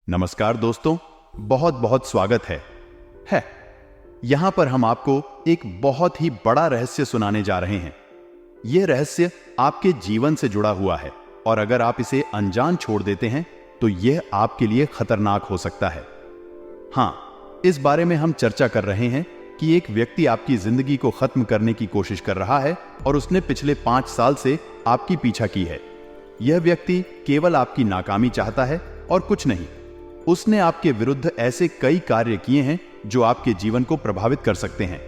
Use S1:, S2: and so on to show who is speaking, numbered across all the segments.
S1: नमस्कार दोस्तों, बहुत बहुत स्वागत है। यहां पर हम आपको एक बहुत ही बड़ा रहस्य सुनाने जा रहे हैं। यह रहस्य आपके जीवन से जुड़ा हुआ है और अगर आप इसे अनजान छोड़ देते हैं तो यह आपके लिए खतरनाक हो सकता है। हां, इस बारे में हम चर्चा कर रहे हैं कि एक व्यक्ति आपकी जिंदगी को खत्म करने की कोशिश कर रहा है और उसने पिछले 5 साल से आपकी पीछा की है। यह व्यक्ति केवल आपकी नाकामी चाहता है और कुछ नहीं। उसने आपके विरुद्ध ऐसे कई कार्य किए हैं जो आपके जीवन को प्रभावित कर सकते हैं।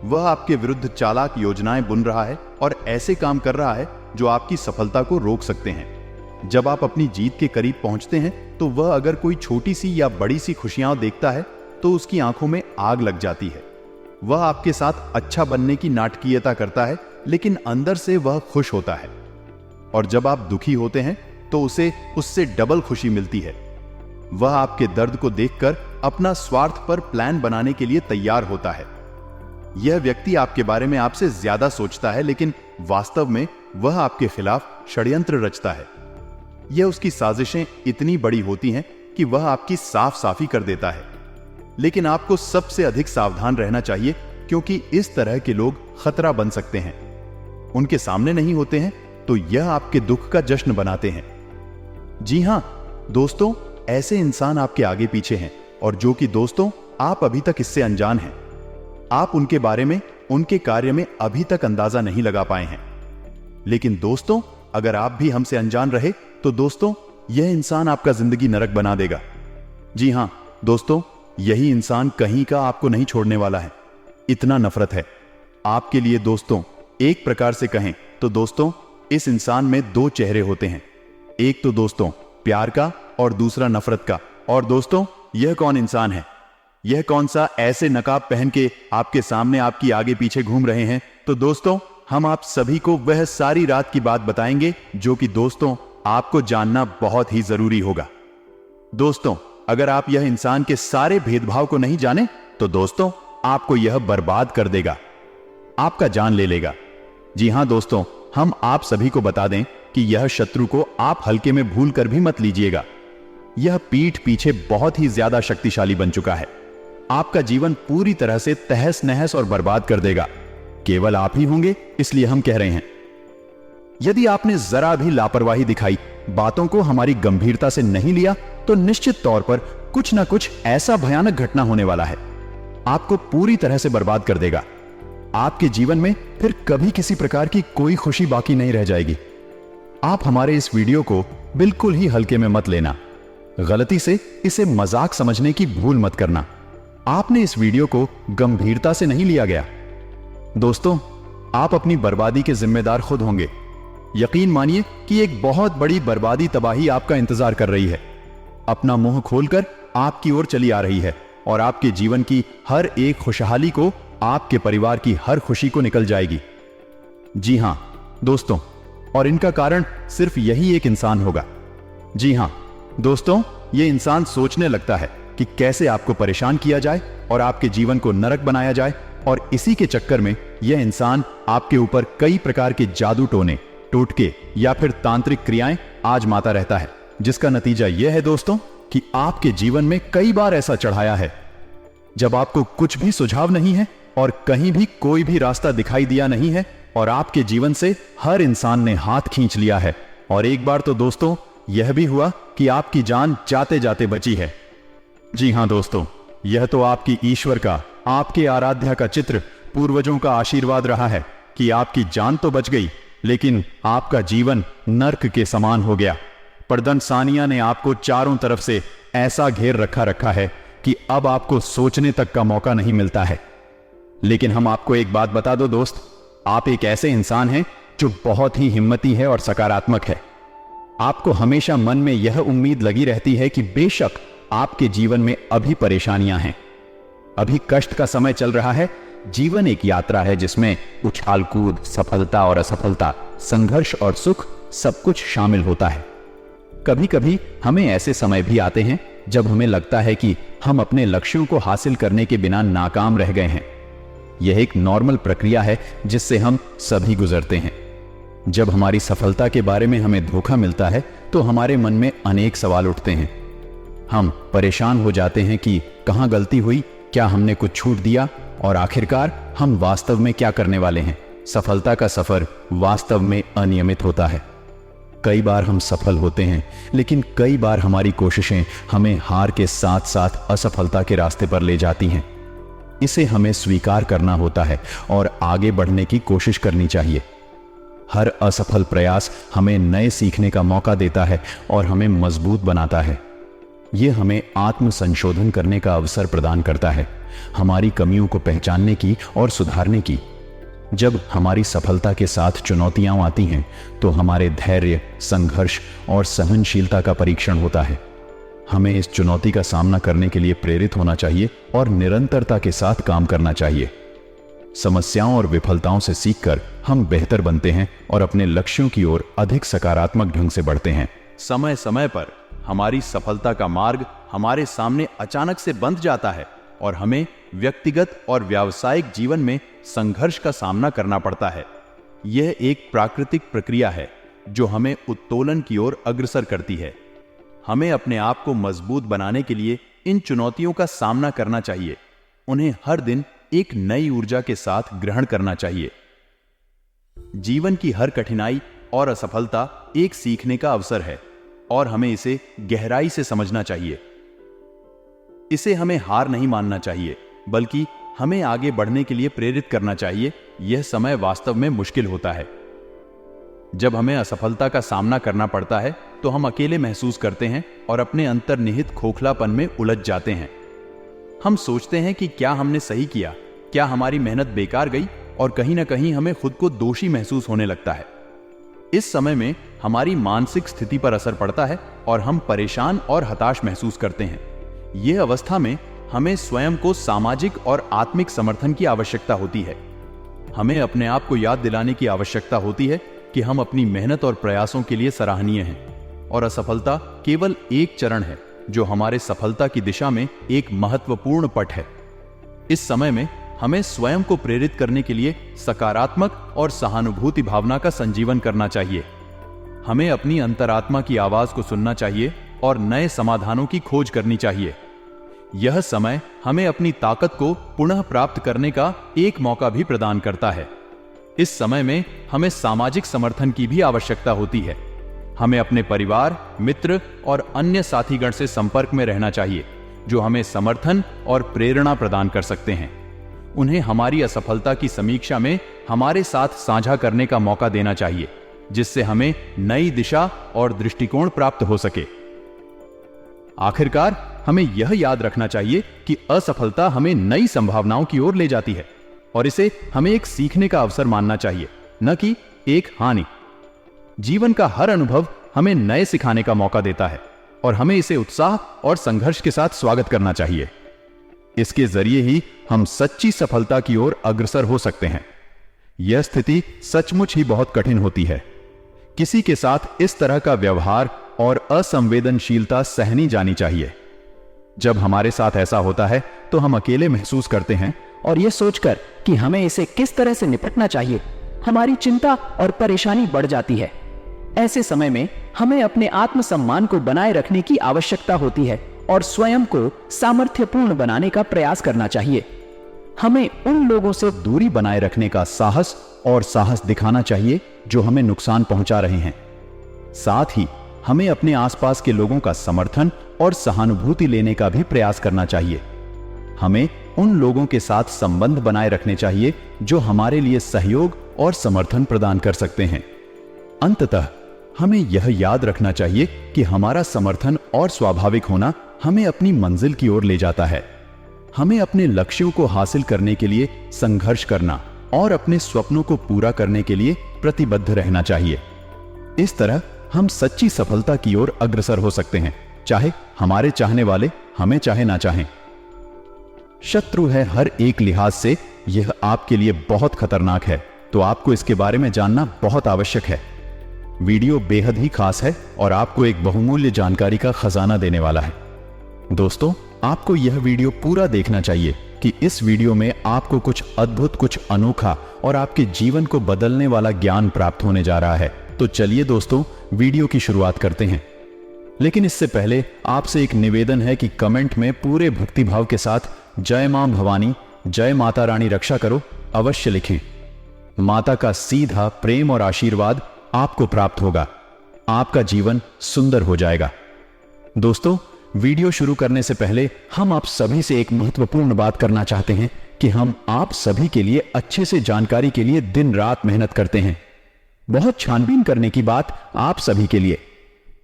S1: वह आपके विरुद्ध चालाक योजनाएं बुन रहा है और ऐसे काम कर रहा है जो आपकी सफलता को रोक सकते हैं। जब आप अपनी जीत के करीब पहुंचते हैं तो वह अगर कोई छोटी सी या बड़ी सी खुशियां देखता है तो उसकी आंखों में आग लग जाती है। वह आपके साथ अच्छा बनने की नाटकीयता करता है, लेकिन अंदर से वह खुश होता है। और जब आप दुखी होते हैं तो उसे उससे डबल खुशी मिलती है। वह आपके दर्द को देखकर अपना स्वार्थ पर प्लान बनाने के लिए तैयार होता है। यह व्यक्ति आपके बारे में आपसे ज्यादा सोचता है, लेकिन वास्तव में वह आपके खिलाफ षड्यंत्र रचता है। यह उसकी साजिशें इतनी बड़ी होती हैं कि वह आपकी साफ साफी कर देता है। लेकिन आपको सबसे अधिक सावधान रहना चाहिए, क्योंकि इस तरह के लोग खतरा बन सकते हैं। उनके सामने नहीं होते हैं तो यह आपके दुख का जश्न बनाते हैं। जी हां दोस्तों, ऐसे इंसान आपके आगे पीछे हैं और जो कि दोस्तों आप अभी तक इससे अनजान हैं। आप उनके बारे में, उनके कार्य में अभी तक अंदाजा नहीं लगा पाए हैं। लेकिन दोस्तों, अगर आप भी हमसे अनजान रहे तो दोस्तों यह इंसान आपका जिंदगी नरक बना देगा। जी हां दोस्तों, यही इंसान कहीं का आपको नहीं छोड़ने वाला है। इतना नफरत है आपके लिए दोस्तों। एक प्रकार से कहें तो दोस्तों, इस इंसान में 2 चेहरे होते हैं। एक तो दोस्तों प्यार का और दूसरा नफरत का। और दोस्तों, यह कौन इंसान है? यह कौन सा ऐसे नकाब पहन के आपके सामने आपकी आगे पीछे घूम रहे हैं? तो दोस्तों, हम आप सभी को वह सारी रात की बात बताएंगे जो कि दोस्तों आपको जानना बहुत ही जरूरी होगा। दोस्तों, अगर आप यह इंसान के सारे भेदभाव को नहीं जाने तो दोस्तों आपको यह बर्बाद कर देगा, आपका जान ले लेगा। जी हां दोस्तों, हम आप सभी को बता दें कि यह शत्रु को आप हल्के में भूल कर भी मत लीजिएगा। यह पीठ पीछे बहुत ही ज्यादा शक्तिशाली बन चुका है। आपका जीवन पूरी तरह से तहस नहस और बर्बाद कर देगा। केवल आप ही होंगे, इसलिए हम कह रहे हैं। यदि आपने जरा भी लापरवाही दिखाई, बातों को हमारी गंभीरता से नहीं लिया, तो निश्चित तौर पर कुछ ना कुछ ऐसा भयानक घटना होने वाला है। आपको पूरी तरह से बर्बाद कर देगा। आपके जीवन में फिर कभी किसी प्रकार की कोई खुशी बाकी नहीं रह जाएगी। आप हमारे इस वीडियो को बिल्कुल ही हल्के में मत लेना। गलती से इसे मजाक समझने की भूल मत करना। आपने इस वीडियो को गंभीरता से नहीं लिया गया। दोस्तों, आप अपनी बर्बादी के जिम्मेदार खुद होंगे। यकीन मानिए कि एक बहुत बड़ी बर्बादी तबाही आपका इंतजार कर रही है। अपना मुंह खोलकर आपकी ओर चली आ रही है और आपके जीवन की हर एक खुशहाली को, आपके परिवार की हर खुशी को निकल जाएगी। जी हां दोस्तों, और इनका कारण सिर्फ यही एक इंसान होगा। जी हां दोस्तों, यह इंसान सोचने लगता है कि कैसे आपको परेशान किया जाए और आपके जीवन को नरक बनाया जाए, और इसी के चक्कर में यह इंसान आपके ऊपर कई प्रकार के जादू टोने, टोटके या फिर तांत्रिक क्रियाएं आजमाता रहता है, जिसका नतीजा यह है दोस्तों कि आपके जीवन में कई बार ऐसा चढ़ाया है जब आपको कुछ भी सुझाव नहीं है और कहीं भी कोई भी रास्ता दिखाई दिया नहीं है, और आपके जीवन से हर इंसान ने हाथ खींच लिया है। और एक बार तो दोस्तों यह भी हुआ कि आपकी जान जाते जाते बची है। जी हां दोस्तों, यह तो आपकी ईश्वर का, आपके आराध्या का चित्र, पूर्वजों का आशीर्वाद रहा है कि आपकी जान तो बच गई, लेकिन आपका जीवन नर्क के समान हो गया। परदन सानिया ने आपको चारों तरफ से ऐसा घेर रखा है कि अब आपको सोचने तक का मौका नहीं मिलता है। लेकिन हम आपको एक बात बता दो दोस्त, आप एक ऐसे इंसान हैं जो बहुत ही हिम्मती है और सकारात्मक है। आपको हमेशा मन में यह उम्मीद लगी रहती है कि बेशक आपके जीवन में अभी परेशानियां हैं, अभी कष्ट का समय चल रहा है। जीवन एक यात्रा है जिसमें उछाल कूद, सफलता और असफलता, संघर्ष और सुख सब कुछ शामिल होता है। कभी कभी हमें ऐसे समय भी आते हैं जब हमें लगता है कि हम अपने लक्ष्यों को हासिल करने के बिना नाकाम रह गए हैं। यह एक नॉर्मल प्रक्रिया है जिससे हम सभी गुजरते हैं। जब हमारी सफलता के बारे में हमें धोखा मिलता है तो हमारे मन में अनेक सवाल उठते हैं। हम परेशान हो जाते हैं कि कहां गलती हुई, क्या हमने कुछ छूट दिया, और आखिरकार हम वास्तव में क्या करने वाले हैं। सफलता का सफर वास्तव में अनियमित होता है। कई बार हम सफल होते हैं, लेकिन कई बार हमारी कोशिशें हमें हार के साथ साथ असफलता के रास्ते पर ले जाती हैं। इसे हमें स्वीकार करना होता है और आगे बढ़ने की कोशिश करनी चाहिए। हर असफल प्रयास हमें नए सीखने का मौका देता है और हमें मजबूत बनाता है। यह हमें आत्म संशोधन करने का अवसर प्रदान करता है, हमारी कमियों को पहचानने की और सुधारने की। जब हमारी सफलता के साथ चुनौतियां आती हैं, तो हमारे धैर्य, संघर्ष और सहनशीलता का परीक्षण होता है। हमें इस चुनौती का सामना करने के लिए प्रेरित होना चाहिए और निरंतरता के साथ काम करना चाहिए। समस्याओं और विफलताओं से सीखकर हम बेहतर बनते हैं और अपने लक्ष्यों की ओर अधिक सकारात्मक ढंग से बढ़ते हैं। समय समय पर हमारी सफलता का मार्ग हमारे सामने अचानक से बंध जाता है और हमें व्यक्तिगत और व्यावसायिक जीवन में संघर्ष का सामना करना पड़ता है। यह एक प्राकृतिक प्रक्रिया है जो हमें उत्तोलन की ओर अग्रसर करती है। हमें अपने आप को मजबूत बनाने के लिए इन चुनौतियों का सामना करना चाहिए। उन्हें हर दिन एक नई ऊर्जा के साथ ग्रहण करना चाहिए। जीवन की हर कठिनाई और असफलता एक सीखने का अवसर है और हमें इसे गहराई से समझना चाहिए। इसे हमें हार नहीं मानना चाहिए, बल्कि हमें आगे बढ़ने के लिए प्रेरित करना चाहिए। यह समय वास्तव में मुश्किल होता है। जब हमें असफलता का सामना करना पड़ता है तो हम अकेले महसूस करते हैं और अपने अंतर्निहित खोखलापन में उलझ जाते हैं। हम सोचते हैं कि क्या हमने सही किया, क्या हमारी मेहनत बेकार गई, और कहीं ना कहीं हमें खुद को दोषी महसूस होने लगता है। इस समय में हमारी मानसिक स्थिति पर असर पड़ता है और हम परेशान और हताश महसूस करते हैं। यह अवस्था में हमें स्वयं को सामाजिक और आत्मिक समर्थन की आवश्यकता होती है। हमें अपने आप को याद दिलाने की आवश्यकता होती है कि हम अपनी मेहनत और प्रयासों के लिए सराहनीय हैं और असफलता केवल एक चरण है जो हमारे सफलता की दिशा में एक महत्वपूर्ण पट है। इस समय में हमें स्वयं को प्रेरित करने के लिए सकारात्मक और सहानुभूति भावना का संजीवन करना चाहिए। हमें अपनी अंतरात्मा की आवाज को सुनना चाहिए और नए समाधानों की खोज करनी चाहिए। यह समय हमें अपनी ताकत को पुनः प्राप्त करने का एक मौका भी प्रदान करता है। इस समय में हमें सामाजिक समर्थन की भी आवश्यकता होती है। हमें अपने परिवार, मित्र और अन्य साथीगण से संपर्क में रहना चाहिए जो हमें समर्थन और प्रेरणा प्रदान कर सकते हैं। उन्हें हमारी असफलता की समीक्षा में हमारे साथ साझा करने का मौका देना चाहिए, जिससे हमें नई दिशा और दृष्टिकोण प्राप्त हो सके। आखिरकार हमें यह याद रखना चाहिए कि असफलता हमें नई संभावनाओं की ओर ले जाती है और इसे हमें एक सीखने का अवसर मानना चाहिए, न कि एक हानि। जीवन का हर अनुभव हमें नए सिखाने का मौका देता है और हमें इसे उत्साह और संघर्ष के साथ स्वागत करना चाहिए। इसके जरिए ही हम सच्ची सफलता की ओर अग्रसर हो सकते हैं। यह स्थिति सचमुच ही बहुत कठिन होती है। किसी के साथ इस तरह का व्यवहार और असंवेदनशीलता सहनी जानी चाहिए। जब हमारे साथ ऐसा होता है तो हम अकेले महसूस करते हैं
S2: और यह सोचकर कि हमें इसे किस तरह से निपटना चाहिए, हमारी चिंता और परेशानी बढ़ जाती है। ऐसे समय में हमें अपने आत्मसम्मान को बनाए रखने की आवश्यकता होती है और स्वयं को सामर्थ्यपूर्ण बनाने का प्रयास करना चाहिए। हमें उन लोगों से
S1: दूरी बनाए रखने का साहस दिखाना चाहिए जो हमें नुकसान पहुंचा रहे हैं। साथ ही हमें अपने आसपास के लोगों का समर्थन और सहानुभूति लेने का भी प्रयास करना चाहिए। हमें उन लोगों के साथ संबंध बनाए रखने चाहिए जो हमारे लिए सहयोग और समर्थन प्रदान कर सकते हैं। अंततः हमें यह याद रखना चाहिए कि हमारा समर्थन और स्वाभाविक होना हमें अपनी मंजिल की ओर ले जाता है। हमें अपने लक्ष्यों को हासिल करने के लिए संघर्ष करना और अपने स्वप्नों को पूरा करने के लिए प्रतिबद्ध रहना चाहिए। इस तरह हम सच्ची सफलता की ओर अग्रसर हो सकते हैं, चाहे हमारे चाहने वाले हमें चाहे ना चाहें। शत्रु है हर एक लिहाज से यह आपके लिए बहुत खतरनाक है, तो आपको इसके बारे में जानना बहुत आवश्यक है। वीडियो बेहद ही खास है और आपको एक बहुमूल्य जानकारी का खजाना देने वाला है। दोस्तों, आपको यह वीडियो पूरा देखना चाहिए कि इस वीडियो में आपको कुछ अद्भुत, कुछ अनोखा और आपके जीवन को बदलने वाला ज्ञान प्राप्त होने जा रहा है। तो चलिए दोस्तों, वीडियो की शुरुआत करते हैं। लेकिन इससे पहले आपसे एक निवेदन है कि कमेंट में पूरे भक्तिभाव के साथ जय मां भवानी, जय माता रानी रक्षा करो अवश्य लिखें। माता का सीधा प्रेम और आशीर्वाद आपको प्राप्त होगा। आपका जीवन सुंदर हो जाएगा। दोस्तों, वीडियो शुरू करने से पहले हम आप सभी से एक महत्वपूर्ण बात करना चाहते हैं कि हम आप सभी के लिए अच्छे से जानकारी के लिए दिन रात मेहनत करते हैं। बहुत छानबीन करने की बात आप सभी के लिए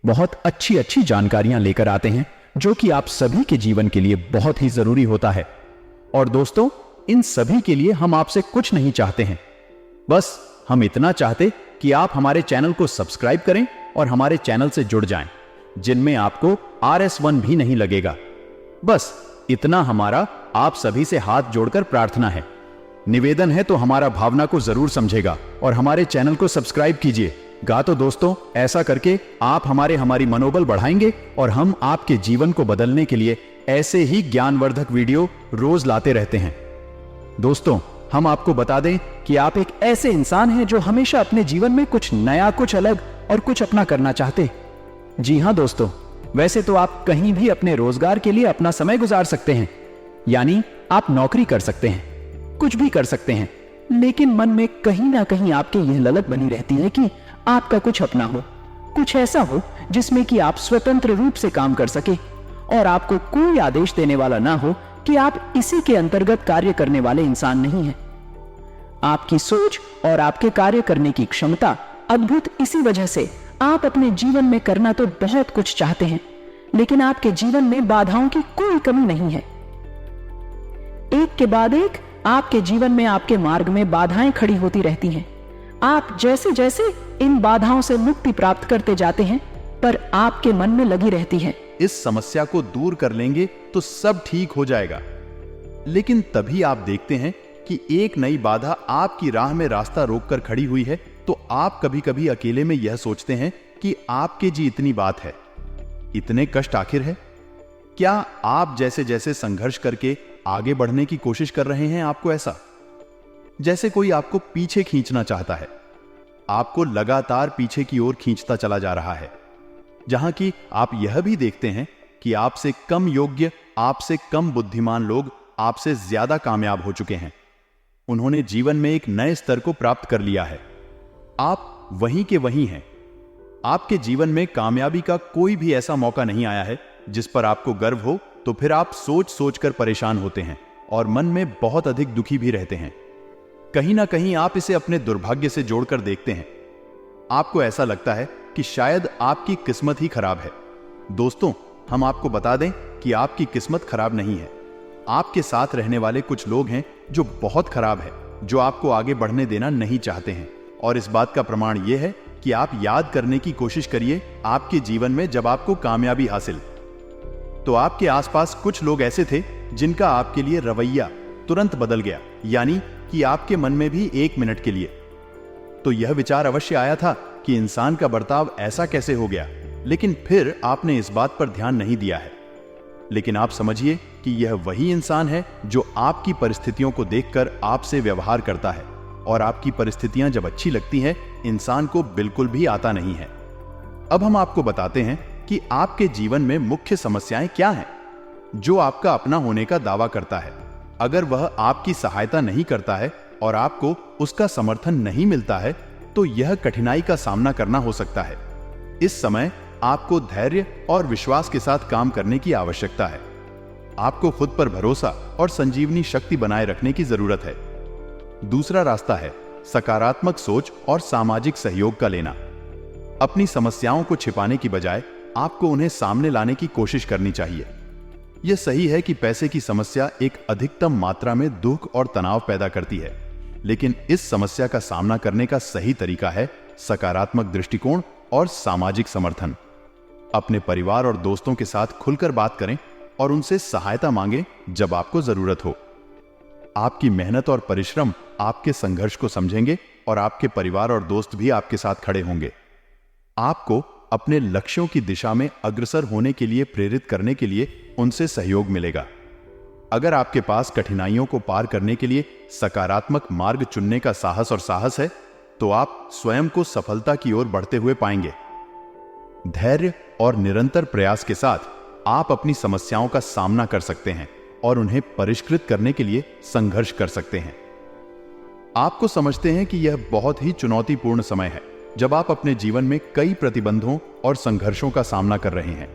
S1: बहुत अच्छी अच्छी जानकारियां लेकर आते हैं जो कि आप सभी के जीवन के लिए बहुत ही जरूरी होता है। और दोस्तों, इन सभी के लिए हम आपसे कुछ नहीं चाहते हैं, बस हम इतना चाहते कि आप हमारे चैनल को सब्सक्राइब करें और हमारे चैनल से जुड़ जाएं, जिनमें आपको RS1 भी नहीं लगेगा। बस इतना हमारा आप सभी से हाथ जोड़कर प्रार्थना है। निवेदन है तो हमारा भावना को जरूर समझेगा और हमारे चैनल को सब्सक्राइब कीजिए। तो दोस्तों, ऐसा करके आप हमारी मनोबल बढ़ाएंगे और हम आपके जीवन को बदलने के लिए ऐसे ही ज्ञानवर्धक वीडियो रोज लाते रहते हैं। दोस्तों, हम आपको बता दें कि आप एक ऐसे इंसान हैं जो हमेशा अपने जीवन में कुछ नया, कुछ अलग और कुछ अपना करना चाहते। जी हां दोस्तों, वैसे तो आप कहीं भी अपने रोजगार के लिए अपना समय गुजार सकते हैं, यानी आप नौकरी कर सकते हैं, कुछ भी कर सकते हैं, लेकिन मन में कहीं ना कहीं आपके यह ललक बनी रहती है कि आपका कुछ अपना हो, कुछ ऐसा हो जिसमें कि आप स्वतंत्र रूप से काम कर सके और आपको कोई आदेश देने वाला ना हो कि आप इसी के अंतर्गत कार्य करने वाले इंसान नहीं हैं। आपकी सोच और आपके कार्य करने की क्षमता अद्भुत इसी वजह से आप अपने जीवन में करना तो बहुत कुछ चाहते हैं, लेकिन आपके जीवन में बाधाओं की कोई कमी नहीं है। एक के बाद एक आपके जीवन में आपके मार्ग में बाधाएं खड़ी होती रहती हैं। आप जैसे जैसे इन बाधाओं से मुक्ति प्राप्त करते जाते हैं, पर आपके मन में लगी रहती है,
S3: इस समस्या को दूर कर लेंगे तो सब ठीक हो जाएगा। लेकिन तभी आप देखते हैं कि एक नई बाधा आपकी राह में रास्ता रोककर खड़ी हुई है, तो आप कभी कभी अकेले में यह सोचते हैं कि आपके जी इतनी बात है, इतने कष्ट आखिर है। क्या आप जैसे जैसे संघर्ष करके आगे बढ़ने की कोशिश कर रहे हैं, आपको ऐसा जैसे कोई आपको पीछे खींचना चाहता है, आपको लगातार पीछे की ओर खींचता चला जा रहा है, जहां कि आप यह भी देखते हैं कि आपसे कम योग्य, आपसे कम बुद्धिमान लोग आपसे ज्यादा कामयाब हो चुके हैं। उन्होंने जीवन में एक नए स्तर को प्राप्त कर लिया है। आप वहीं के वहीं हैं। आपके जीवन में कामयाबी का कोई भी ऐसा मौका नहीं आया है जिस पर आपको गर्व हो, तो फिर आप सोच सोचकर परेशान होते हैं और मन में बहुत अधिक दुखी भी रहते हैं। कहीं ना कहीं आप इसे अपने दुर्भाग्य से जोड़कर देखते हैं। आपको ऐसा लगता है कि शायद आपकी किस्मत ही खराब है। दोस्तों, हम आपको बता दें कि आपकी किस्मत खराब नहीं है। आपके साथ रहने वाले कुछ लोग हैं जो बहुत खराब है, जो आपको आगे बढ़ने देना नहीं चाहते हैं। और इस बात का प्रमाण यह है कि आप याद करने की कोशिश करिए आपके जीवन में जब आपको कामयाबी हासिल, तो आपके आसपास कुछ लोग ऐसे थे जिनका आपके लिए रवैया तुरंत बदल गया, यानी कि आपके मन में भी एक मिनट के लिए तो यह विचार अवश्य आया था कि इंसान का बर्ताव ऐसा कैसे हो गया, लेकिन फिर आपने इस बात पर ध्यान नहीं दिया है। लेकिन आप समझिए कि यह वही इंसान है जो आपकी परिस्थितियों को देखकर आपसे व्यवहार करता है, और आपकी परिस्थितियां जब अच्छी लगती हैं, इंसान को बिल्कुल भी आता नहीं है। अब हम आपको बताते हैं कि आपके जीवन में मुख्य समस्याएं क्या हैं, जो आपका अपना होने का दावा करता है। अगर वह आपकी सहायता नहीं करता है और आपको उसका समर्थन नहीं मिलता है, तो यह कठिनाई का सामना करना हो सकता है। इस समय आपको धैर्य और विश्वास के साथ काम करने की आवश्यकता है। आपको खुद पर भरोसा और संजीवनी शक्ति बनाए रखने की जरूरत है। दूसरा रास्ता है सकारात्मक सोच और सामाजिक सहयोग का लेना। अपनी समस्याओं को छिपाने की बजाय आपको उन्हें सामने लाने की कोशिश करनी चाहिए। यह सही है कि पैसे की समस्या एक अधिकतम मात्रा में दुख और तनाव पैदा करती है, लेकिन इस समस्या का सामना करने का सही तरीका है सकारात्मक दृष्टिकोण और सामाजिक समर्थन। अपने परिवार और दोस्तों के साथ खुलकर बात करें और उनसे सहायता मांगें जब आपको जरूरत हो। आपकी मेहनत और परिश्रम आपके संघर्ष को समझेंगे और आपके परिवार और दोस्त भी आपके साथ खड़े होंगे। आपको अपने लक्ष्यों की दिशा में अग्रसर होने के लिए प्रेरित करने के लिए उनसे सहयोग मिलेगा। अगर आपके पास कठिनाइयों को पार करने के लिए सकारात्मक मार्ग चुनने का साहस है, तो आप स्वयं को सफलता की ओर बढ़ते हुए पाएंगे। धैर्य
S1: और निरंतर प्रयास के साथ आप अपनी समस्याओं का सामना कर सकते हैं और उन्हें परिष्कृत करने के लिए संघर्ष कर सकते हैं। आपको समझते हैं कि यह बहुत ही चुनौतीपूर्ण समय है, जब आप अपने जीवन में कई प्रतिबंधों और संघर्षों का सामना कर रहे हैं।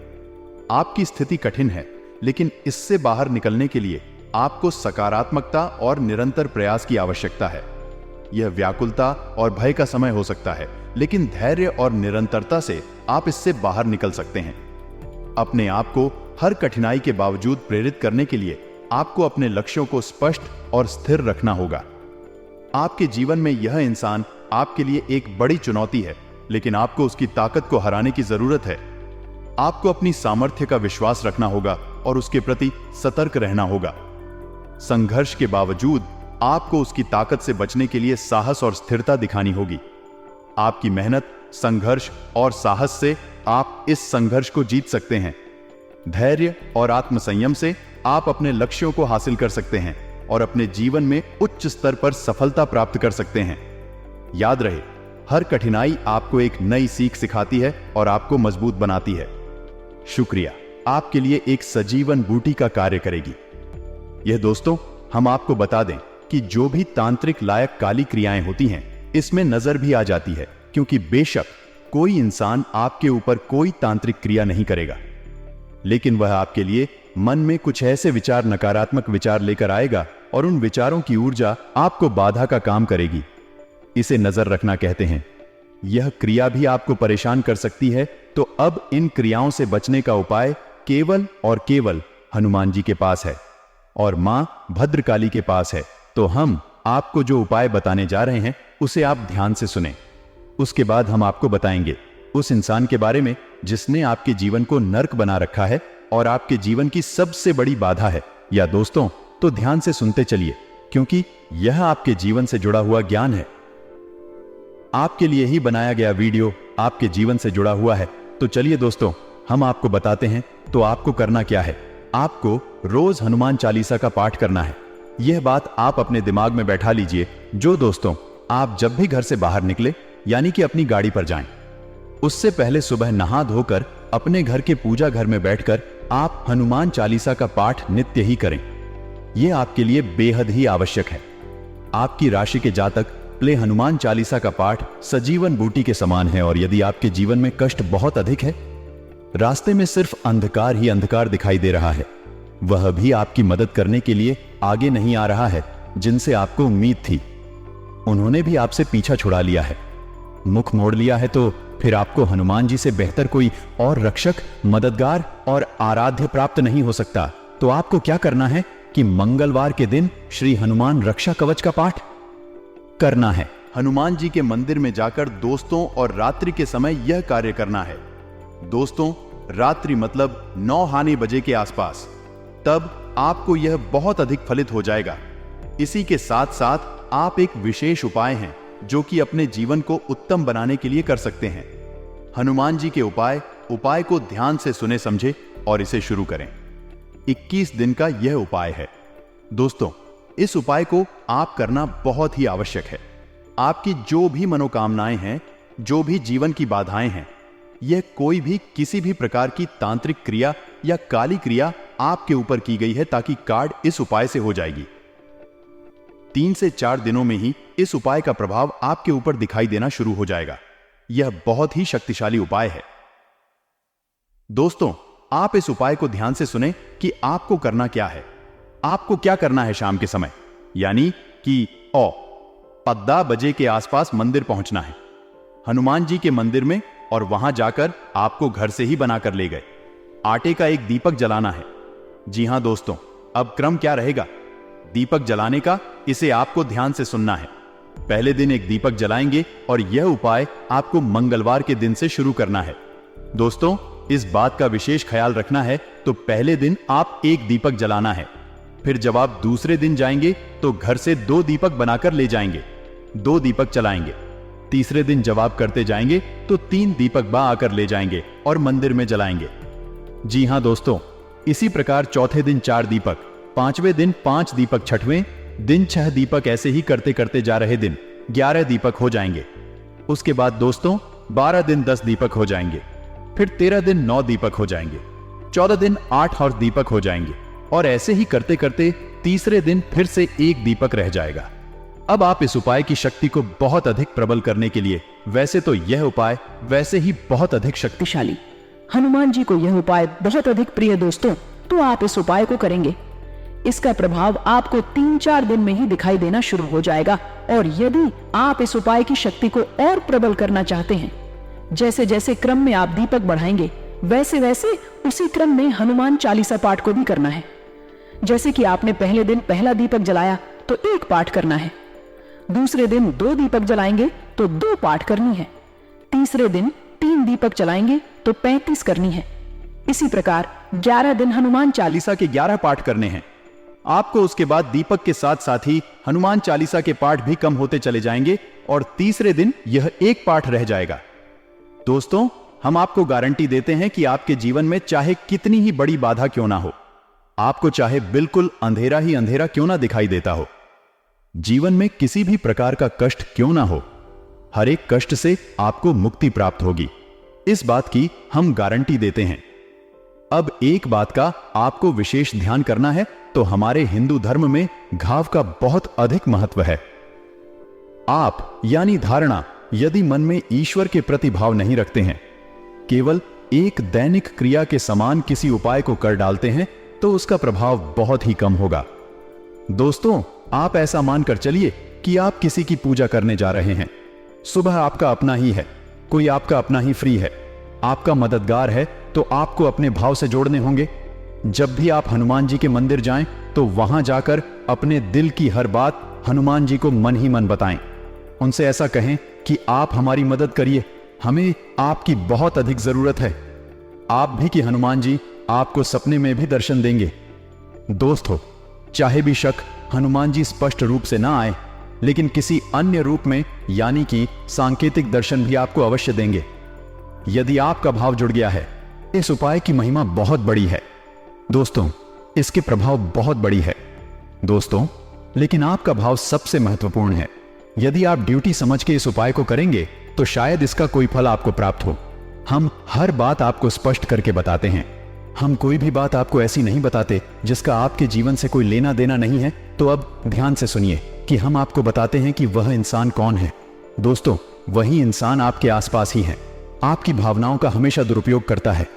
S1: आपकी स्थिति कठिन है, लेकिन इससे बाहर निकलने के लिए आपको सकारात्मकता और निरंतर प्रयास की आवश्यकता है। यह व्याकुलता और भय का समय हो सकता है, लेकिन धैर्य और निरंतरता से आप इससे बाहर निकल सकते हैं। अपने आप को हर कठिनाई के बावजूद प्रेरित करने के लिए आपको अपने लक्ष्यों को स्पष्ट और स्थिर रखना होगा। आपके जीवन में यह इंसान आपके लिए एक बड़ी चुनौती है, लेकिन आपको उसकी ताकत को हराने की जरूरत है। आपको अपनी सामर्थ्य का विश्वास रखना होगा और उसके प्रति सतर्क रहना होगा। संघर्ष के बावजूद आपको उसकी ताकत से बचने के लिए साहस और स्थिरता दिखानी होगी। आपकी मेहनत, संघर्ष और साहस से आप इस संघर्ष को जीत सकते हैं। धैर्य और आत्मसंयम से आप अपने लक्ष्यों को हासिल कर सकते हैं और अपने जीवन में उच्च स्तर पर सफलता प्राप्त कर सकते हैं। याद रहे, हर कठिनाई आपको एक नई सीख सिखाती है और आपको मजबूत बनाती है। शुक्रिया आपके लिए एक सजीवन बूटी का कार्य करेगी। यह दोस्तों, हम आपको बता दें कि जो भी तांत्रिक लायक काली क्रियाएं होती हैं, इसमें नजर भी आ जाती है, क्योंकि बेशक कोई इंसान आपके ऊपर कोई तांत्रिक क्रिया नहीं करेगा, लेकिन वह आपके लिए मन में कुछ ऐसे विचार, नकारात्मक विचार लेकर आएगा और उन विचारों की ऊर्जा आपको बाधा का काम करेगी। इसे नजर रखना कहते हैं। यह क्रिया भी आपको परेशान कर सकती है, तो अब इन क्रियाओं से बचने का उपाय केवल और केवल हनुमान जी के पास है और मां भद्रकाली के पास है। तो हम आपको जो उपाय बताने जा रहे हैं, उसे आप ध्यान से सुनें। उसके बाद हम आपको बताएंगे उस इंसान के बारे में जिसने आपके जीवन को नर्क बना रखा है और आपके जीवन की सबसे बड़ी बाधा है। या दोस्तों, तो ध्यान से सुनते चलिए, क्योंकि यह आपके जीवन से जुड़ा हुआ ज्ञान है। आपके लिए ही बनाया गया वीडियो आपके जीवन से जुड़ा हुआ है। तो चलिए दोस्तों, हम आपको बताते हैं। तो आपको करना क्या है? आपको रोज हनुमान चालीसा का पाठ करना है। यह बात आप अपने दिमाग में बैठा लीजिए। जो दोस्तों, आप जब भी घर से बाहर निकले, यानी कि अपनी गाड़ी पर जाएं, उससे पहले सुबह नहा धोकर अपने घर के पूजा घर में बैठकर आप हनुमान चालीसा का पाठ नित्य ही करें। यह आपके लिए बेहद ही आवश्यक है। आपकी राशि के जातक प्ले हनुमान चालीसा का पाठ सजीवन बूटी के समान है, और यदि आपके जीवन में कष्ट बहुत अधिक है, रास्ते में सिर्फ अंधकार ही अंधकार दिखाई दे रहा है, वह भी आपकी मदद करने के लिए आगे नहीं आ रहा है जिनसे आपको उम्मीद थी, उन्होंने भी आपसे पीछा छुड़ा लिया है, मुख मोड़ लिया है, तो फिर आपको हनुमान जी से बेहतर कोई और रक्षक, मददगार और आराध्य प्राप्त नहीं हो सकता। तो आपको क्या करना है कि मंगलवार के दिन श्री हनुमान रक्षा कवच का पाठ करना है। हनुमान जी के मंदिर में जाकर दोस्तों और रात्रि के समय यह कार्य करना है। दोस्तों, रात्रि मतलब 9 बजे के आसपास, तब आपको यह बहुत अधिक फलित हो जाएगा। इसी के साथ साथ आप एक विशेष उपाय हैं जो कि अपने जीवन को उत्तम बनाने के लिए कर सकते हैं। हनुमान जी के उपाय को ध्यान से सुने समझे और इसे शुरू करें। 21 दिन का यह उपाय है। दोस्तों, इस उपाय को आप करना बहुत ही आवश्यक है। आपकी जो भी मनोकामनाएं हैं, जो भी जीवन की बाधाएं हैं, यह कोई भी किसी भी प्रकार की तांत्रिक क्रिया या काली क्रिया आपके ऊपर की गई है, ताकि कार्ड इस उपाय से हो जाएगी। 3 से 4 दिनों में ही इस उपाय का प्रभाव आपके ऊपर दिखाई देना शुरू हो जाएगा। यह बहुत ही शक्तिशाली उपाय है। दोस्तों, आप इस उपाय को ध्यान से सुने कि आपको करना क्या है। आपको क्या करना है? शाम के समय, यानी कि 10 बजे के आसपास मंदिर पहुंचना है, हनुमान जी के मंदिर में, और वहां जाकर आपको घर से ही बनाकर ले गए आटे का एक दीपक जलाना है। जी हां दोस्तों, अब क्रम क्या रहेगा दीपक जलाने का, इसे आपको ध्यान से सुनना है। पहले दिन एक दीपक जलाएंगे और यह उपाय आपको मंगलवार के दिन से शुरू करना है। दोस्तों, इस बात का विशेष ख्याल रखना है, तो पहले दिन आप एक दीपक जलाना है। फिर जब आप दूसरे दिन जाएंगे तो घर से 2 दीपक बनाकर ले जाएंगे, 2 दीपक चलाएंगे। तीसरे दिन जब आप करते जाएंगे तो 3 दीपक बा आकर ले जाएंगे और मंदिर में जलाएंगे। जी हां दोस्तों, इसी प्रकार चौथे दिन 4 दीपक, 5वें दिन 5 दीपक, 6वें दिन 6 दीपक, ऐसे ही करते करते जा रहे दिन 11 दीपक हो जाएंगे। उसके बाद दोस्तों 12 दिन 10 दीपक हो जाएंगे।
S3: फिर 13 दिन 9 दीपक हो जाएंगे, 14 दिन 8 और दीपक हो जाएंगे, और ऐसे ही करते करते तीसरे दिन फिर से 1 दीपक रह जाएगा। अब आप इस उपाय की शक्ति को बहुत अधिक प्रबल करने के लिए, वैसे तो यह उपाय वैसे ही बहुत अधिक
S2: शक्तिशाली, हनुमान जी को यह उपाय बहुत अधिक प्रिय दोस्तों, तो आप इस उपाय को करेंगे, इसका प्रभाव आपको 3-4 दिन में ही दिखाई देना शुरू हो जाएगा। और यदि आप इस उपाय की शक्ति को और प्रबल करना चाहते हैं, जैसे जैसे क्रम में आप दीपक बढ़ाएंगे, वैसे वैसे उसी क्रम में हनुमान चालीसा पाठ को भी करना है। जैसे कि आपने पहले दिन पहला दीपक जलाया तो 1 पाठ करना है, दूसरे दिन 2 दीपक जलाएंगे तो 2 पाठ करनी है, तीसरे दिन 3 दीपक जलाएंगे तो 35 करनी है। इसी प्रकार 11 दिन हनुमान
S3: चालीसा के 11 पाठ करने हैं। आपको उसके बाद दीपक के साथ साथ ही हनुमान चालीसा के पाठ भी कम होते चले जाएंगे और तीसरे दिन यह 1 पाठ रह जाएगा। दोस्तों, हम आपको गारंटी देते हैं कि आपके जीवन में चाहे कितनी ही बड़ी बाधा क्यों ना हो, आपको चाहे बिल्कुल अंधेरा ही अंधेरा क्यों ना दिखाई देता हो, जीवन में किसी भी प्रकार का कष्ट क्यों ना हो, हर एक कष्ट से आपको मुक्ति प्राप्त होगी। इस बात की हम गारंटी देते हैं। अब एक बात का आपको विशेष ध्यान करना है, तो हमारे हिंदू धर्म में घाव का बहुत अधिक महत्व है। आप यानी धारणा यदि मन में ईश्वर के प्रति भाव नहीं रखते हैं, केवल एक दैनिक क्रिया के समान किसी उपाय को कर डालते हैं, तो उसका प्रभाव बहुत ही कम होगा। दोस्तों, आप ऐसा मानकर चलिए कि आप किसी की पूजा करने जा रहे हैं। सुबह आपका अपना ही है, कोई आपका अपना ही फ्री है, आपका मददगार है, तो आपको अपने भाव से जोड़ने होंगे। जब भी आप हनुमान जी के मंदिर जाएं, तो वहां जाकर अपने दिल की हर बात हनुमान जी को मन ही मन बताएं। उनसे ऐसा कहें कि आप हमारी मदद करिए, हमें आपकी बहुत अधिक जरूरत है। आप भी कि हनुमान जी आपको सपने में भी दर्शन देंगे। दोस्तों, चाहे भी शक हनुमान जी स्पष्ट रूप से ना आए, लेकिन किसी अन्य रूप में यानी कि सांकेतिक दर्शन भी आपको अवश्य देंगे। यदि आपका भाव जुड़ गया है, इस उपाय की महिमा बहुत बड़ी है दोस्तों, इसके प्रभाव बहुत बड़ी है दोस्तों, लेकिन आपका भाव सबसे महत्वपूर्ण है। यदि आप ड्यूटी समझ के इस उपाय को करेंगे, तो शायद इसका कोई फल आपको प्राप्त हो। हम हर बात आपको स्पष्ट करके बताते हैं। हम कोई भी बात आपको ऐसी नहीं बताते जिसका आपके जीवन से कोई लेना देना नहीं है। तो अब ध्यान से सुनिए कि हम आपको बताते हैं कि वह इंसान कौन है। दोस्तों, वही इंसान आपके आसपास ही है, आपकी भावनाओं का हमेशा दुरुपयोग करता है।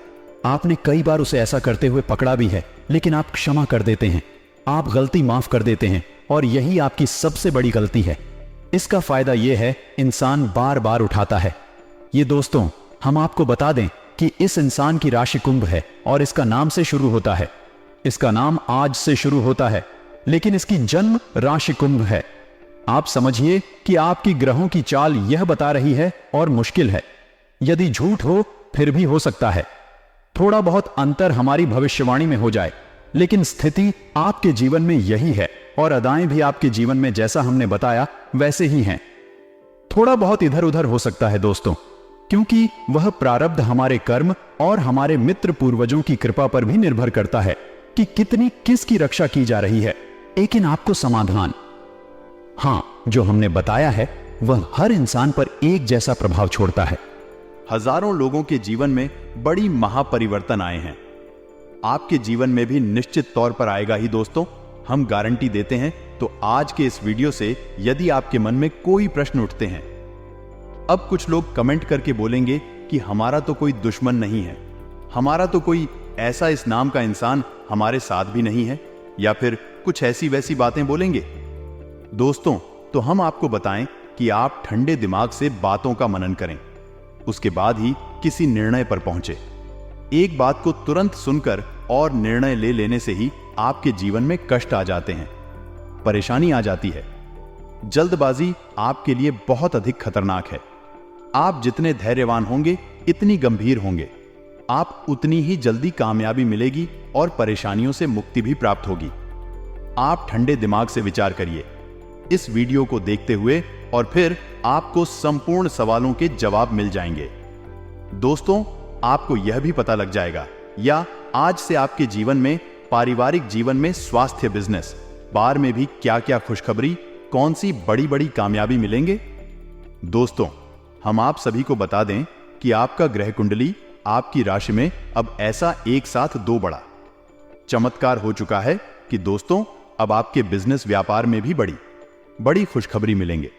S3: आपने कई बार उसे ऐसा करते हुए पकड़ा भी है, लेकिन आप क्षमा कर देते हैं, आप गलती माफ कर देते हैं, और यही आपकी सबसे बड़ी गलती है। इसका फायदा यह है, इंसान बार बार उठाता है। ये दोस्तों, हम आपको बता दें कि इस इंसान की राशि कुंभ है और इसका नाम से शुरू होता है। इसका नाम आज से शुरू होता है, लेकिन इसकी जन्म राशि कुंभ है। आप समझिए कि आपकी ग्रहों की चाल यह बता रही है और मुश्किल है। यदि झूठ हो फिर भी हो सकता है, थोड़ा बहुत अंतर हमारी भविष्यवाणी में हो जाए, लेकिन स्थिति आपके जीवन में यही है और अदाएं भी आपके जीवन में जैसा हमने बताया वैसे ही हैं। थोड़ा बहुत इधर उधर हो सकता है दोस्तों, क्योंकि वह प्रारब्ध हमारे कर्म और हमारे मित्र पूर्वजों की कृपा पर भी निर्भर करता है कि कितनी किसकी रक्षा की जा रही है। लेकिन आपको समाधान, हां, जो हमने बताया है वह हर इंसान पर एक जैसा प्रभाव छोड़ता है।
S1: हजारों लोगों के जीवन में बड़ी महापरिवर्तन आए हैं, आपके जीवन में भी निश्चित तौर पर आएगा ही दोस्तों, हम गारंटी देते हैं। तो आज के इस वीडियो से यदि आपके मन में कोई प्रश्न उठते हैं, अब कुछ लोग कमेंट करके बोलेंगे कि हमारा तो कोई दुश्मन नहीं है, हमारा तो कोई ऐसा इस नाम का इंसान हमारे साथ भी नहीं है, या फिर कुछ ऐसी वैसी बातें बोलेंगे। दोस्तों, तो हम आपको बताएं कि आप ठंडे दिमाग से बातों का मनन करें, उसके बाद ही किसी निर्णय पर पहुंचे। एक बात को तुरंत सुनकर और निर्णय ले लेने से ही आपके जीवन में कष्ट आ जाते हैं, परेशानी आ जाती है। जल्दबाजी आपके लिए बहुत अधिक खतरनाक है। आप जितने धैर्यवान होंगे, इतनी गंभीर होंगे, आप उतनी ही जल्दी कामयाबी मिलेगी और परेशानियों से मुक्ति भी प्राप्त होगी। आप ठंडे दिमाग से विचार करिए इस वीडियो को देखते हुए, और फिर आपको संपूर्ण सवालों के जवाब मिल जाएंगे। दोस्तों, आपको यह भी पता लग जाएगा, या आज से आपके जीवन में, पारिवारिक जीवन में, स्वास्थ्य, बिजनेस, बार में भी क्या क्या खुशखबरी, कौन सी बड़ी बड़ी कामयाबी मिलेंगे। दोस्तों, हम आप सभी को बता दें कि आपका ग्रह कुंडली आपकी राशि में अब ऐसा एक साथ 2 बड़ा चमत्कार हो चुका है कि दोस्तों अब आपके बिजनेस व्यापार में भी बड़ी खुशखबरी मिलेंगे,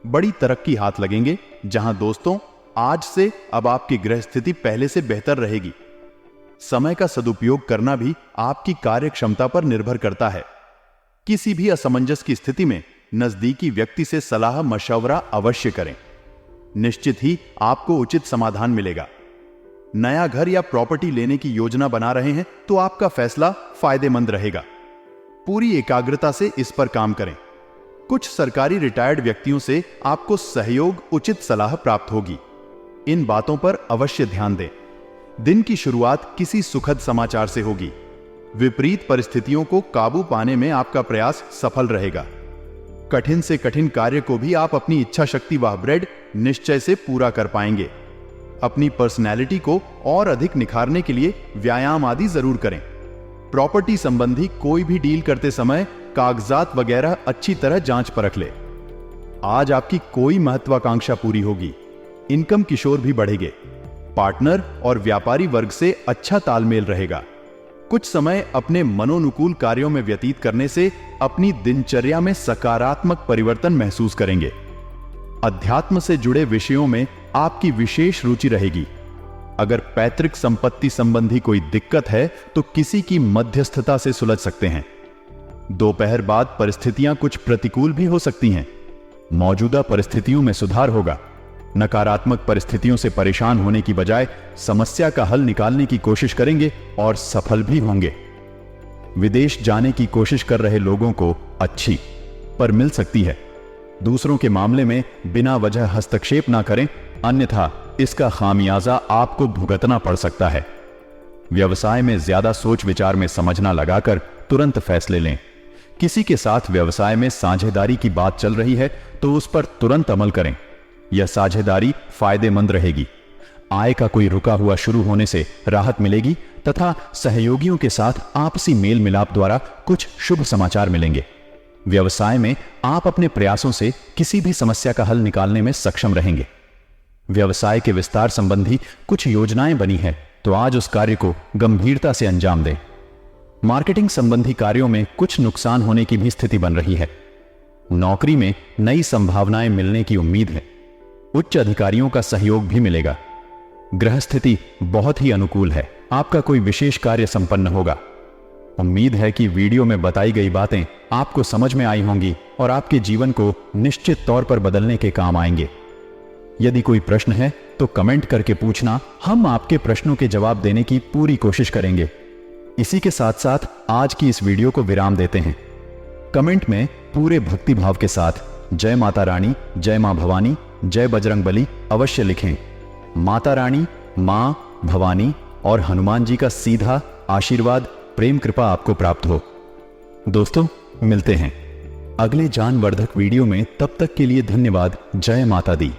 S1: बड़ी तरक्की हाथ लगेंगे। जहां दोस्तों आज से अब आपकी ग्रह स्थिति पहले से बेहतर रहेगी। समय का सदुपयोग करना भी आपकी कार्य क्षमता पर निर्भर करता है। किसी भी असमंजस की स्थिति में नजदीकी व्यक्ति से सलाह मशवरा अवश्य करें, निश्चित ही आपको उचित समाधान मिलेगा। नया घर या प्रॉपर्टी लेने की योजना बना रहे हैं तो आपका फैसला फायदेमंद रहेगा। पूरी एकाग्रता से इस पर काम करें। कुछ सरकारी रिटायर्ड व्यक्तियों से आपको सहयोग उचित सलाह प्राप्त होगी। इन बातों पर अवश्य ध्यान दें। दिन की शुरुआत किसी सुखद समाचार से होगी। विपरीत परिस्थितियों को काबू पाने में आपका प्रयास सफल रहेगा। कठिन से कठिन कार्य को भी आप अपनी इच्छा शक्ति व ब्रेड निश्चय से पूरा कर पाएंगे। अपनी पर्सनैलिटी को और अधिक निखारने के लिए व्यायाम आदि जरूर करें। प्रॉपर्टी संबंधी कोई भी डील करते समय कागजात वगैरह अच्छी तरह जांच परख ले। आज आपकी कोई महत्वाकांक्षा पूरी होगी। इनकम किशोर भी बढ़ेंगे। पार्टनर और व्यापारी वर्ग से अच्छा तालमेल रहेगा। कुछ समय अपने मनोनुकूल कार्यों में व्यतीत करने से अपनी दिनचर्या में सकारात्मक परिवर्तन महसूस करेंगे। अध्यात्म से जुड़े विषयों में आपकी विशेष रुचि रहेगी। अगर पैतृक संपत्ति संबंधी कोई दिक्कत है तो किसी की मध्यस्थता से सुलझ सकते हैं। दोपहर बाद परिस्थितियां कुछ प्रतिकूल भी हो सकती हैं। मौजूदा परिस्थितियों में सुधार होगा। नकारात्मक परिस्थितियों से परेशान होने की बजाय समस्या का हल निकालने की कोशिश करेंगे और सफल भी होंगे। विदेश जाने की कोशिश कर रहे लोगों को अच्छी पर मिल सकती है। दूसरों के मामले में बिना वजह हस्तक्षेप ना करें, अन्यथा इसका खामियाजा आपको भुगतना पड़ सकता है। व्यवसाय में ज्यादा सोच विचार में समझना लगाकर तुरंत फैसले लें। किसी के साथ व्यवसाय में साझेदारी की बात चल रही है तो उस पर तुरंत अमल करें। यह साझेदारी फायदेमंद रहेगी। आय का कोई रुका हुआ शुरू होने से राहत मिलेगी तथा सहयोगियों के साथ आपसी मेल मिलाप द्वारा कुछ शुभ समाचार मिलेंगे। व्यवसाय में आप अपने प्रयासों से किसी भी समस्या का हल निकालने में सक्षम रहेंगे। व्यवसाय के विस्तार संबंधी कुछ योजनाएं बनी है तो आज उस कार्य को गंभीरता से अंजाम दें। मार्केटिंग संबंधी कार्यों में कुछ नुकसान होने की भी स्थिति बन रही है। नौकरी में नई संभावनाएं मिलने की उम्मीद है। उच्च अधिकारियों का सहयोग भी मिलेगा। ग्रह स्थिति बहुत ही अनुकूल है। आपका कोई विशेष कार्य संपन्न होगा। उम्मीद है कि वीडियो में बताई गई बातें आपको समझ में आई होंगी और आपके जीवन को निश्चित तौर पर बदलने के काम आएंगे। यदि कोई प्रश्न है तो कमेंट करके पूछना, हम आपके प्रश्नों के जवाब देने की पूरी कोशिश करेंगे। इसी के साथ साथ आज की इस वीडियो को विराम देते हैं। कमेंट में पूरे भक्ति भाव के साथ जय माता रानी, जय मां भवानी, जय बजरंगबली अवश्य लिखें। माता रानी, मां भवानी और हनुमान जी का सीधा आशीर्वाद, प्रेम कृपा आपको प्राप्त हो। दोस्तों मिलते हैं अगले ज्ञानवर्धक वीडियो में। तब तक के लिए धन्यवाद। जय माता दी।